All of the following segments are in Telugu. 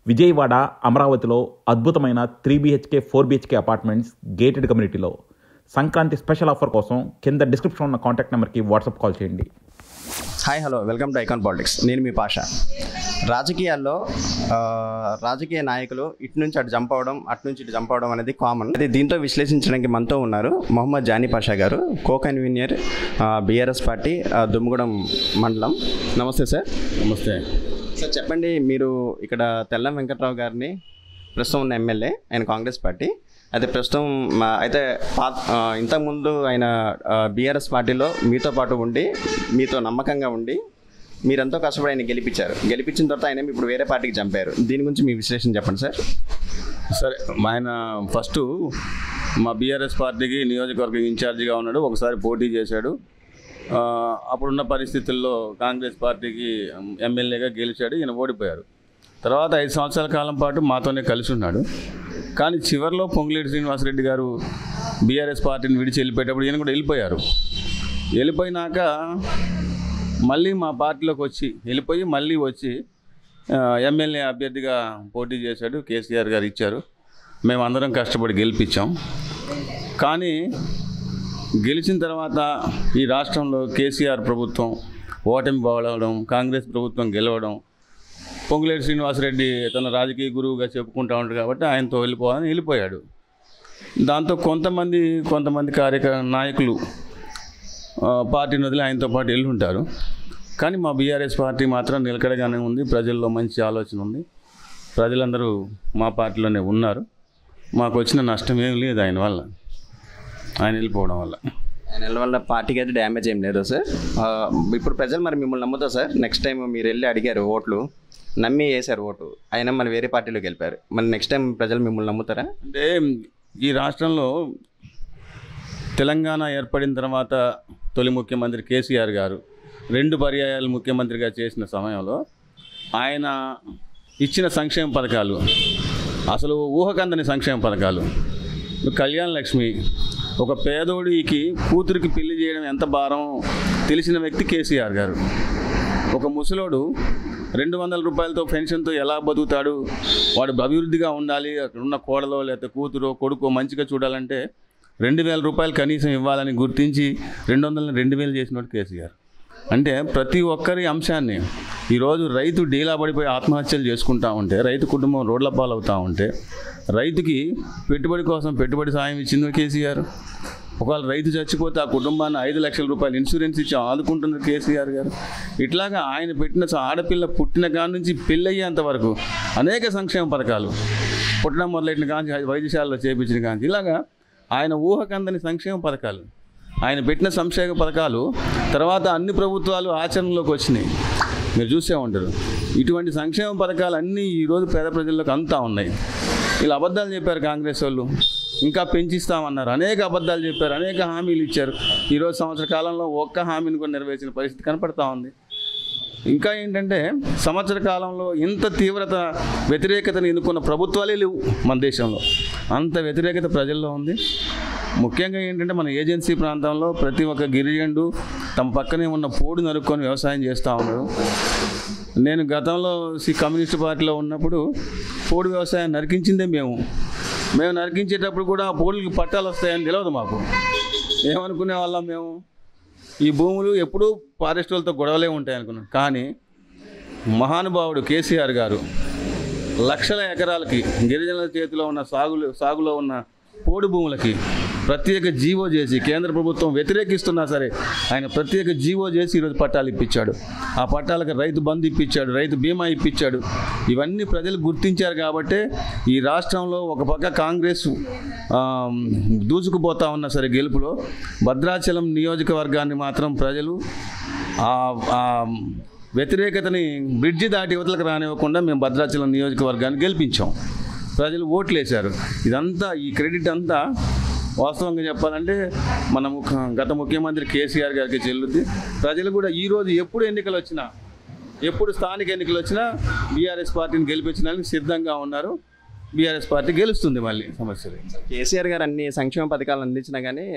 విజయవాడ, అమరావతిలో అద్భుతమైన 3 BHK 4 BHK అపార్ట్మెంట్స్ గేటెడ్ కమ్యూనిటీలో సంక్రాంతి స్పెషల్ ఆఫర్ కోసం కింద డిస్క్రిప్షన్ ఉన్న కాంటాక్ట్ నెంబర్కి వాట్సాప్ కాల్ చేయండి. Hi hello, welcome to icon politics. నేను మీ పాషా. రాజకీయాల్లో రాజకీయ నాయకులు ఇటు నుంచి అటు జంప్ అవ్వడం, అటు నుంచి ఇటు జంప్ అవ్వడం అనేది కామన్. అది దీంతో విశ్లేషించడానికి మనతో ఉన్నారు మొహమ్మద్ జానీ పాషా గారు, co convener BRS party Dummugudem మండలం. నమస్తే సార్. నమస్తే సార్, చెప్పండి, మీరు ఇక్కడ తెల్లం వెంకట్రావు గారిని ప్రస్తుతం ఉన్న ఎమ్మెల్యే, ఆయన కాంగ్రెస్ పార్టీ. అయితే ప్రస్తుతం అయితే ఇంతకుముందు ఆయన బీఆర్ఎస్ పార్టీలో మీతో పాటు ఉండి, మీతో నమ్మకంగా ఉండి మీరెంతో కష్టపడి ఆయన గెలిపించారు. గెలిపించిన తర్వాత ఆయన ఇప్పుడు వేరే పార్టీకి చంపారు. దీని గురించి మీ విశ్లేషణ చెప్పండి సార్. సరే, ఆయన ఫస్ట్ మా బీఆర్ఎస్ పార్టీకి నియోజకవర్గం ఇన్ఛార్జిగా ఉన్నాడు. ఒకసారి పోటీ చేశాడు. అప్పుడున్న పరిస్థితుల్లో కాంగ్రెస్ పార్టీకి ఎమ్మెల్యేగా గెలిచాడు. ఈయన ఓడిపోయారు. తర్వాత 5 సంవత్సరాల కాలం పాటు మాతోనే కలిసి ఉన్నాడు. కానీ చివరిలో పొంగులేటి శ్రీనివాసరెడ్డి గారు బీఆర్ఎస్ పార్టీని విడిచి వెళ్ళిపోయేటప్పుడు ఈయన కూడా వెళ్ళిపోయారు. వెళ్ళిపోయినాక మళ్ళీ మా పార్టీలోకి మళ్ళీ వచ్చి ఎమ్మెల్యే అభ్యర్థిగా పోటీ చేశాడు. కేసీఆర్ గారు ఇచ్చారు. మేము అందరం కష్టపడి గెలిపించాం. కానీ గెలిచిన తర్వాత ఈ రాష్ట్రంలో కేసీఆర్ ప్రభుత్వం ఓటమి పోవడం, కాంగ్రెస్ ప్రభుత్వం గెలవడం, పొంగులేటి శ్రీనివాసరెడ్డి తన రాజకీయ గురువుగా చెప్పుకుంటూ ఉంటాడు కాబట్టి ఆయనతో వెళ్ళిపోయాడు. దాంతో కొంతమంది నాయకులు పార్టీని వదిలి ఆయనతో పాటు వెళ్ళి ఉంటారు. కానీ మా బీఆర్ఎస్ పార్టీ మాత్రం నిలకడగానే ఉంది. ప్రజల్లో మంచి ఆలోచన ఉంది. ప్రజలందరూ మా పార్టీలోనే ఉన్నారు. మాకు వచ్చిన నష్టం ఏం లేదు ఆయన వెళ్ళిపోవడం వల్ల. ఆయన వల్ల పార్టీకి అయితే డ్యామేజ్ ఏం లేదు సార్. ఇప్పుడు ప్రజలు మరి మిమ్మల్ని నమ్ముతారు సార్? నెక్స్ట్ టైం మీరు వెళ్ళి అడిగారు, ఓట్లు నమ్మి వేశారు ఓటు, అయినా మరి వేరే పార్టీలోకి వెళ్ళిపోయారు. మరి నెక్స్ట్ టైం ప్రజలు మిమ్మల్ని నమ్ముతారా? అంటే ఈ రాష్ట్రంలో తెలంగాణ ఏర్పడిన తర్వాత తొలి ముఖ్యమంత్రి కేసీఆర్ గారు 2 పర్యాయాలు ముఖ్యమంత్రిగా చేసిన సమయంలో ఆయన ఇచ్చిన సంక్షేమ పథకాలు అసలు ఊహకందని సంక్షేమ పథకాలు. కళ్యాణ లక్ష్మి, ఒక పేదోడికి కూతురికి పెళ్లి చేయడం ఎంత భారం తెలిసిన వ్యక్తి కేసీఆర్ గారు. ఒక ముసలోడు 200 రూపాయలతో పెన్షన్తో ఎలా బతుకుతాడు? వాడు అభివృద్ధిగా ఉండాలి, అక్కడ ఉన్న కోడలో లేకపోతే కూతురో కొడుకో మంచిగా చూడాలంటే 2000 రూపాయలు కనీసం ఇవ్వాలని గుర్తించి 200ని 2000 చేసినోడు కేసీఆర్. అంటే ప్రతి ఒక్కరి అంశాన్ని ఈరోజు రైతు డీలా పడిపోయి ఆత్మహత్యలు చేసుకుంటూ ఉంటే, రైతు కుటుంబం రోడ్ల పాలవుతూ ఉంటే, రైతుకి పెట్టుబడి కోసం పెట్టుబడి సాయం ఇచ్చింది కేసీఆర్. ఒకవేళ రైతు చచ్చిపోతే ఆ కుటుంబాన్ని 5 లక్షల రూపాయలు ఇన్సూరెన్స్ ఇచ్చి ఆదుకుంటున్నారు కేసీఆర్ గారు. ఇట్లాగా ఆయన పెట్టిన ఆడపిల్ల పుట్టిన కాడి నుంచి పెళ్ళయ్యేంత వరకు అనేక సంక్షేమ పథకాలు, పుట్టడం మొదలెట్టిన కాంచి వైద్యశాలలో చేపించిన కాంచి, ఇలాగా ఆయన ఊహకందని సంక్షేమ పథకాలు, ఆయన పెట్టిన సంక్షేమ పథకాలు తర్వాత అన్ని ప్రభుత్వాలు ఆచరణలోకి వచ్చినాయి. మీరు చూసే ఉంటారు. ఇటువంటి సంక్షేమ పథకాలు అన్నీ ఈరోజు పేద ప్రజల్లోకి అంతా ఉన్నాయి. వీళ్ళు అబద్ధాలు చెప్పారు కాంగ్రెస్ వాళ్ళు, ఇంకా పెంచిస్తామన్నారు, అనేక అబద్ధాలు చెప్పారు, అనేక హామీలు ఇచ్చారు. ఈరోజు సంవత్సర కాలంలో ఒక్క హామీని కూడా నెరవేర్చిన పరిస్థితి కనపడతా ఉంది. ఇంకా ఏంటంటే సంవత్సర కాలంలో ఇంత తీవ్రత వ్యతిరేకతను ఎన్నుకున్న ప్రభుత్వాలే లేవు మన దేశంలో. అంత వ్యతిరేకత ప్రజల్లో ఉంది. ముఖ్యంగా ఏంటంటే మన ఏజెన్సీ ప్రాంతంలో ప్రతి ఒక్క గిరిజనుడు తమ పక్కనే ఉన్న పోడు నరుక్కొని వ్యవసాయం చేస్తూ ఉన్నారు. నేను గతంలో కమ్యూనిస్ట్ పార్టీలో ఉన్నప్పుడు పోడు వ్యవసాయం నరికించిందే మేము నరికించేటప్పుడు కూడా ఆ పోడులకి పట్టాలు వస్తాయని తెలియదు మాకు. ఏమనుకునే వాళ్ళం మేము, ఈ భూములు ఎప్పుడూ ఫారెస్ట్ వాళ్ళతో గొడవలే ఉంటాయి అనుకున్నాం. కానీ మహానుభావుడు కేసీఆర్ గారు లక్షల ఎకరాలకి గిరిజనుల చేతిలో ఉన్న సాగులో ఉన్న పోడు భూములకి ప్రత్యేక జీవో చేసి, కేంద్ర ప్రభుత్వం వ్యతిరేకిస్తున్నా సరే ఆయన ప్రత్యేక జీవో చేసి ఈరోజు పట్టాలు ఇప్పించాడు. ఆ పట్టాలకు రైతు బంధు ఇప్పించాడు, రైతు బీమా ఇప్పించాడు. ఇవన్నీ ప్రజలు గుర్తించారు కాబట్టే ఈ రాష్ట్రంలో ఒక పక్క కాంగ్రెస్ దూసుకుపోతా ఉన్నా సరే గెలుపులో, భద్రాచలం నియోజకవర్గాన్ని మాత్రం ప్రజలు వ్యతిరేకతని బ్రిడ్జి దాటి యువతలకు రానివ్వకుండా మేము భద్రాచలం నియోజకవర్గాన్ని గెలిపించాం. ప్రజలు ఓట్లు వేశారు. ఇదంతా ఈ క్రెడిట్ అంతా వాస్తవంగా చెప్పాలంటే మన గత ముఖ్యమంత్రి కేసీఆర్ గారికి చెల్లుద్ది. ప్రజలు కూడా ఈరోజు ఎప్పుడు స్థానిక ఎన్నికలు వచ్చినా బీఆర్ఎస్ పార్టీని గెలిపించడానికి సిద్ధంగా ఉన్నారు. బీఆర్ఎస్ పార్టీ గెలుస్తుంది. మళ్ళీ సమస్యలు కేసీఆర్ గారు అన్ని సంక్షేమ పథకాలు అందించినా కానీ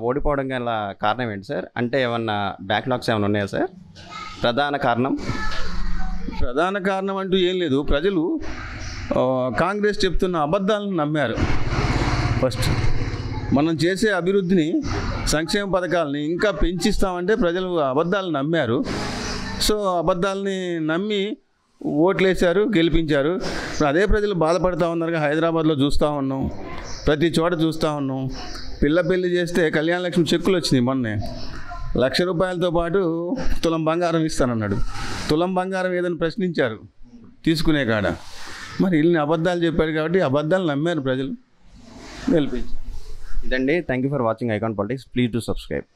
ఓడిపోవడం గల కారణం ఏంటి సార్? అంటే ఏమన్నా బ్యాక్లాగ్స్ ఏమైనా ఉన్నాయా సార్? ప్రధాన కారణం అంటూ ఏం లేదు. ప్రజలు కాంగ్రెస్ చెప్తున్న అబద్ధాలను నమ్మారు. ఫస్ట్ మనం చేసే అభివృద్ధిని, సంక్షేమ పథకాలని ఇంకా పెంచిస్తామంటే ప్రజలు అబద్ధాలను నమ్మారు. సో అబద్ధాలని నమ్మి ఓట్లేశారు, గెలిపించారు. ఇప్పుడు అదే ప్రజలు బాధపడుతూ ఉన్నారు. హైదరాబాద్లో చూస్తూ ఉన్నాం, ప్రతి చోట చూస్తూ ఉన్నాం. పిల్ల పెళ్లి చేస్తే కళ్యాణ లక్ష్మి చెక్కులు వచ్చినాయి మొన్నే. 1,00,000 రూపాయలతో పాటు తులం బంగారం ఇస్తానన్నాడు. తులం బంగారం ఏదని ప్రశ్నించారు తీసుకునే కాడ. మరి ఇల్లు అబద్ధాలు చెప్పాడు కాబట్టి అబద్ధాలు నమ్మారు ప్రజలు, గెలిపించారు. ఇదండి. Thank you for watching icon politics. Please to subscribe.